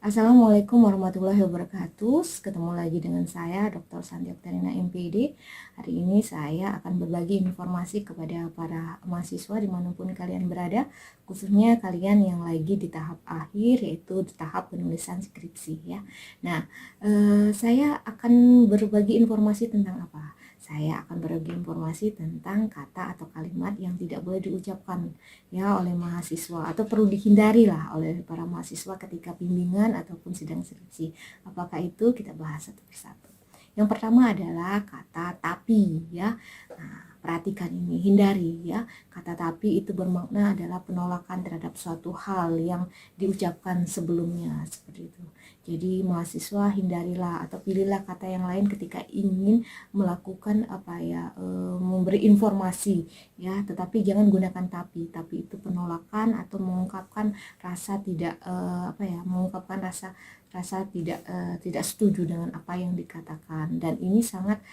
Assalamualaikum warahmatullahi wabarakatuh. Ketemu lagi dengan saya Dr. Santi Oktarina MPD. Hari ini saya akan berbagi informasi kepada para mahasiswa dimanapun kalian berada, khususnya kalian yang lagi di tahap akhir, yaitu di tahap penulisan skripsi ya. Nah, saya akan berbagi informasi tentang apa? Saya akan berbagi informasi tentang kata atau kalimat yang tidak boleh diucapkan ya oleh mahasiswa atau perlu dihindari lah oleh para mahasiswa ketika bimbingan ataupun sidang skripsi. Apakah itu? Kita bahas satu persatu. Yang pertama adalah kata tapi ya. Nah, perhatikan ini, hindari ya. Kata tapi itu bermakna adalah penolakan terhadap suatu hal yang diucapkan sebelumnya seperti itu. Jadi mahasiswa hindarilah atau pilihlah kata yang lain ketika ingin melakukan memberi informasi ya, tetapi jangan gunakan tapi itu penolakan atau mengungkapkan rasa tidak mengungkapkan rasa tidak setuju dengan apa yang dikatakan, dan ini sangat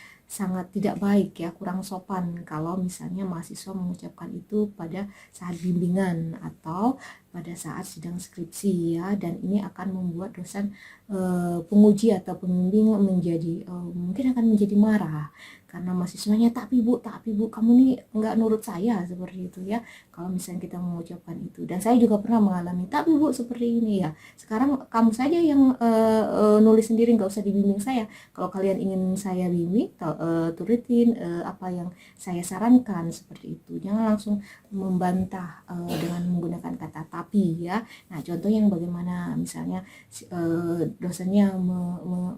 tidak baik ya, kurang sopan kalau misalnya mahasiswa mengucapkan itu pada saat bimbingan atau pada saat sidang skripsi ya, dan ini akan membuat dosen penguji atau pembimbing mungkin akan menjadi marah karena mahasiswanya tapi bu kamu nih nggak nurut saya seperti itu ya, kalau misalnya kita mengucapkan itu. Dan saya juga pernah mengalami tapi bu seperti ini ya, sekarang kamu saja yang nulis sendiri, nggak usah dibimbing saya. Kalau kalian ingin saya bimbing, turutin apa yang saya sarankan seperti itu, jangan langsung membantah dengan menggunakan kata tapi ya. Nah, contoh yang bagaimana misalnya dosennya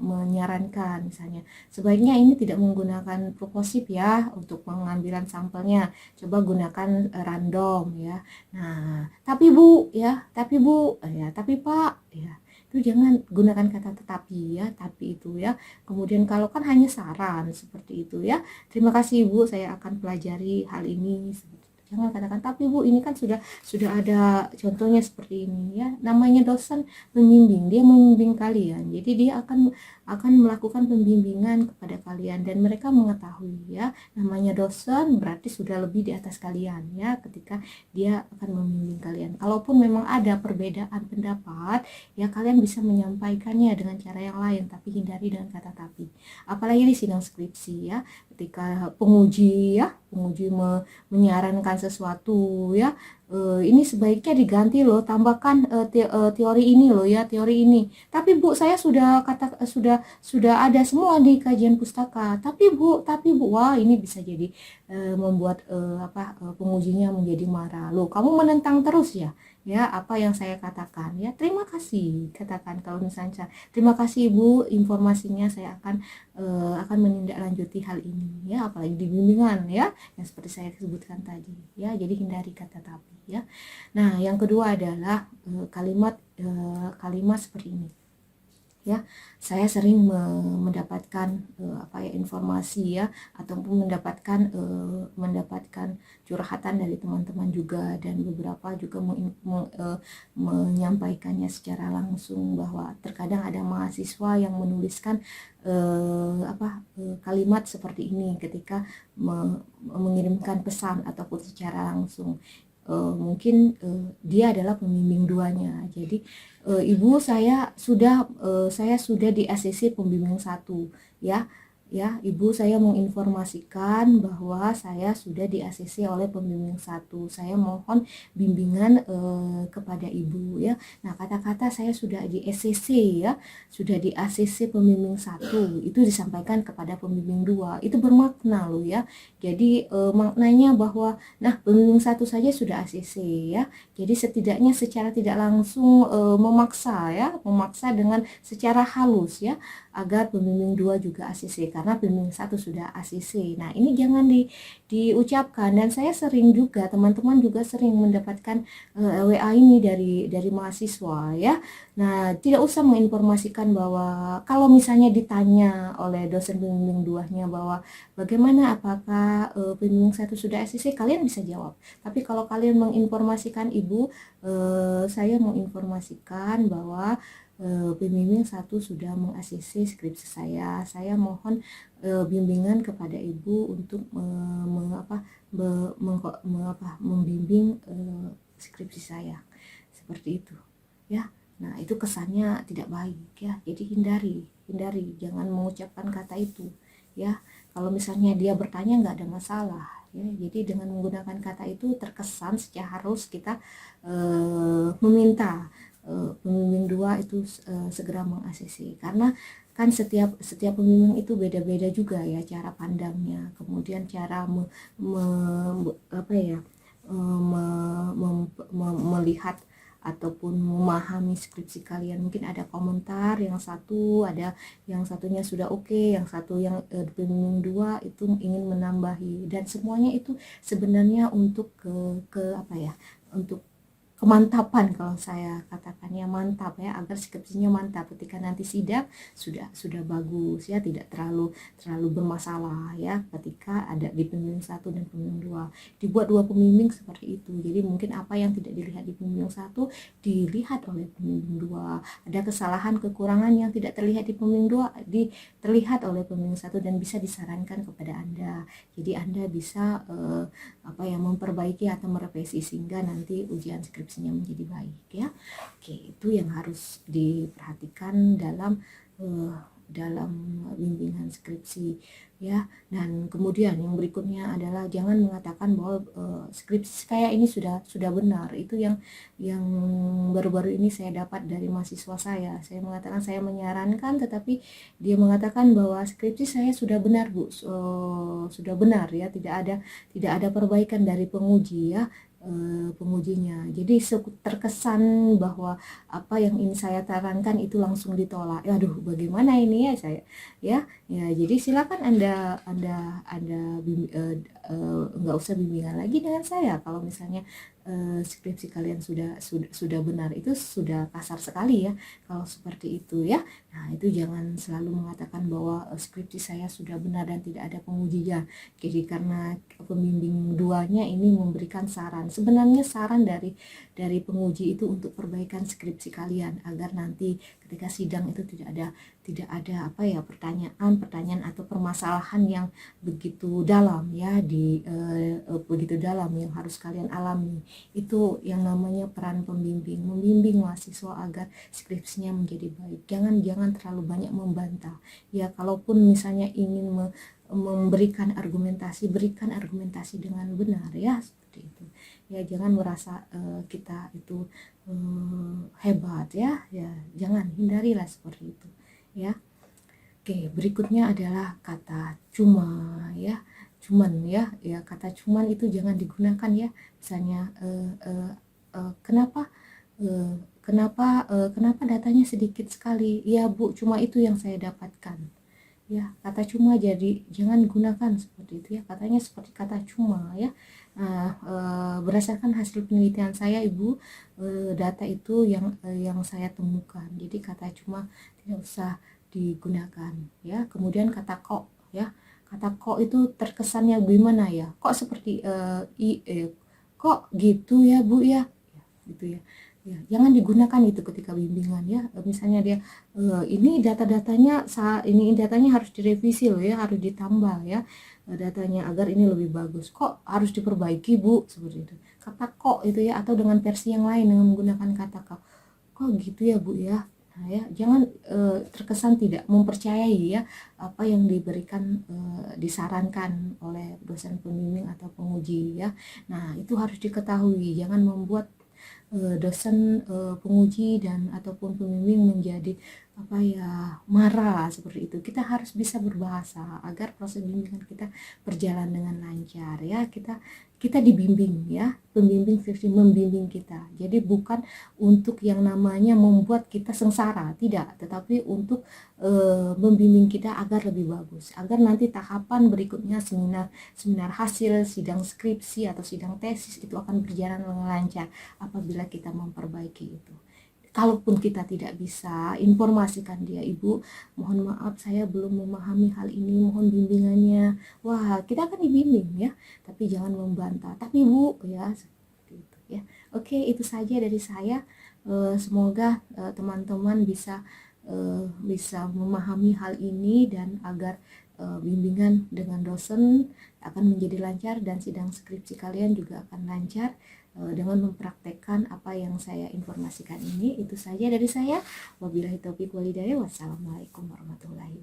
menyarankan misalnya sebaiknya ini tidak menggunakan proposif ya untuk pengambilan sampelnya, coba gunakan random ya. Nah, tapi bu ya, tapi pak ya, itu jangan gunakan kata tetapi ya, tapi itu ya. Kemudian kalau kan hanya saran seperti itu ya, terima kasih bu, saya akan pelajari hal ini. Jangan katakan tapi bu, ini kan sudah ada contohnya seperti ini ya. Namanya dosen membimbing, dia membimbing kalian, jadi dia akan melakukan pembimbingan kepada kalian dan mereka mengetahui ya, namanya dosen berarti sudah lebih di atas kalian ya ketika dia akan membimbing kalian. Kalaupun memang ada perbedaan pendapat ya, kalian bisa menyampaikannya dengan cara yang lain, tapi hindari dengan kata tapi. Apalagi di sidang skripsi ya, ketika penguji menyarankan sesuatu ya, ini sebaiknya diganti loh, tambahkan teori ini loh ya, teori ini. Tapi bu, saya sudah ada semua di kajian pustaka. Tapi bu, wah ini bisa jadi membuat pengujinya menjadi marah. Loh, kamu menentang terus ya apa yang saya katakan ya. Terima kasih, katakan kalau misalnya terima kasih bu, informasinya saya akan menindaklanjuti hal ini ya, apalagi di bimbingan ya, yang seperti saya sebutkan tadi ya. Jadi hindari kata tapi ya. Nah, yang kedua adalah kalimat seperti ini ya. Saya sering mendapatkan informasi ya, ataupun mendapatkan curhatan dari teman-teman juga, dan beberapa juga menyampaikannya secara langsung bahwa terkadang ada mahasiswa yang menuliskan kalimat seperti ini ketika mengirimkan pesan ataupun secara langsung. Mungkin dia adalah pembimbing duanya. Jadi ibu, saya sudah di ACC pembimbing 1 ya ibu, saya menginformasikan bahwa saya sudah di ACC oleh pembimbing 1. Saya mohon bimbingan kepada ibu ya. Nah, kata-kata saya sudah di ACC ya, sudah di ACC pembimbing 1 itu disampaikan kepada pembimbing 2. Itu bermakna loh ya. Jadi maknanya bahwa pembimbing 1 saja sudah ACC ya. Jadi setidaknya secara tidak langsung memaksa dengan secara halus ya, agar pembimbing 2 juga ACC, karena pembimbing 1 sudah ACC. Nah, ini jangan diucapkan. Dan saya sering juga, teman-teman juga sering mendapatkan WA ini dari mahasiswa ya. Nah, tidak usah menginformasikan bahwa kalau misalnya ditanya oleh dosen pembimbing 2-nya bahwa bagaimana, apakah pembimbing 1 sudah ACC, kalian bisa jawab. Tapi kalau kalian menginformasikan ibu, saya menginformasikan bahwa pembimbing 1 sudah meng-ACC skripsi saya mohon bimbingan kepada ibu untuk membimbing skripsi saya, seperti itu ya. Nah, itu kesannya tidak baik ya. Jadi hindari, jangan mengucapkan kata itu ya. Kalau misalnya dia bertanya nggak ada masalah ya. Jadi dengan menggunakan kata itu terkesan secara harus kita meminta pembimbing dua itu segera meng-ACC, karena kan setiap pembimbing itu beda-beda juga ya cara pandangnya, kemudian cara apa ya melihat ataupun memahami skripsi kalian. Mungkin ada komentar yang satu, ada yang satunya sudah oke, yang satu yang pembimbing dua itu ingin menambahi, dan semuanya itu sebenarnya untuk ke apa ya, untuk kemantapan, kalau saya katakannya mantap ya, agar skripsinya mantap ketika nanti sidang sudah bagus ya, tidak terlalu bermasalah ya ketika ada di pembimbing satu dan pembimbing dua. Dibuat dua pembimbing seperti itu, jadi mungkin apa yang tidak dilihat di pembimbing satu dilihat oleh pembimbing dua, ada kesalahan kekurangan yang tidak terlihat di pembimbing dua terlihat oleh pembimbing satu dan bisa disarankan kepada Anda. Jadi Anda bisa memperbaiki atau merevisi sehingga nanti ujian skripsinya menjadi baik ya. Oke, itu yang harus diperhatikan dalam bimbingan skripsi ya. Dan kemudian yang berikutnya adalah jangan mengatakan bahwa skripsi kayak ini sudah benar. Itu yang baru-baru ini saya dapat dari mahasiswa saya. Saya mengatakan saya menyarankan, tetapi dia mengatakan bahwa skripsi saya sudah benar Bu, sudah benar ya, tidak ada perbaikan dari penguji ya, pengujinya. Jadi terkesan bahwa apa yang ingin saya sarankan itu langsung ditolak. Aduh, bagaimana ini ya saya ya. Jadi silakan Anda nggak usah bimbingan lagi dengan saya kalau misalnya skripsi kalian sudah benar. Itu sudah kasar sekali ya kalau seperti itu ya. Nah, itu jangan selalu mengatakan bahwa skripsi saya sudah benar dan tidak ada pengujinya. Jadi karena pembimbing duanya ini memberikan saran. Sebenarnya saran dari penguji itu untuk perbaikan skripsi kalian agar nanti ketika sidang itu tidak ada pertanyaan atau permasalahan yang begitu dalam ya, begitu dalam yang harus kalian alami. Itu yang namanya peran pembimbing, membimbing mahasiswa agar skripsinya menjadi baik. Jangan terlalu banyak membantah ya. Kalaupun misalnya ingin memberikan argumentasi, berikan argumentasi dengan benar ya, seperti itu ya. Jangan merasa kita itu hebat ya, jangan, hindarilah seperti itu ya. Oke, berikutnya adalah kata cuma ya, cuman ya, kata cuman itu jangan digunakan ya. Misalnya kenapa datanya sedikit sekali ya Bu, cuma itu yang saya dapatkan ya. Kata cuma jadi jangan gunakan seperti itu ya, katanya seperti kata cuma ya. Berdasarkan hasil penelitian saya Ibu, data itu yang saya temukan. Jadi kata cuma tidak usah digunakan ya. Kemudian kata kok ya, kata kok itu terkesannya gimana ya, kok seperti kok gitu ya Bu ya, gitu ya. Jangan digunakan itu ketika bimbingan ya. Misalnya dia ini datanya harus direvisi loh ya, harus ditambah ya datanya agar ini lebih bagus, kok harus diperbaiki Bu, seperti itu. Kata kok itu ya, atau dengan versi yang lain dengan menggunakan kata kok gitu ya Bu ya. Nah, ya, jangan terkesan tidak mempercayai ya apa yang diberikan, disarankan oleh dosen pembimbing atau penguji ya. Nah, itu harus diketahui, jangan membuat dosen penguji dan ataupun pembimbing menjadi marah seperti itu. Kita harus bisa berbahasa agar proses bimbingan kita berjalan dengan lancar ya. Kita dibimbing ya, pembimbing membimbing kita. Jadi bukan untuk yang namanya membuat kita sengsara, tidak, tetapi untuk membimbing kita agar lebih bagus, agar nanti tahapan berikutnya seminar hasil, sidang skripsi atau sidang tesis itu akan berjalan dengan lancar apabila kita memperbaiki itu. Kalaupun kita tidak bisa informasikan dia, Ibu, mohon maaf saya belum memahami hal ini, mohon bimbingannya. Wah, kita akan dibimbing ya, tapi jangan membantah. Tapi Bu, ya seperti itu ya. Oke, itu saja dari saya. Semoga teman-teman bisa memahami hal ini dan agar bimbingan dengan dosen akan menjadi lancar dan sidang skripsi kalian juga akan lancar. dengan mempraktekkan apa yang saya informasikan ini. Itu saja dari saya. Wabillahi taufiq walhidayah. Wassalamualaikum warahmatullahi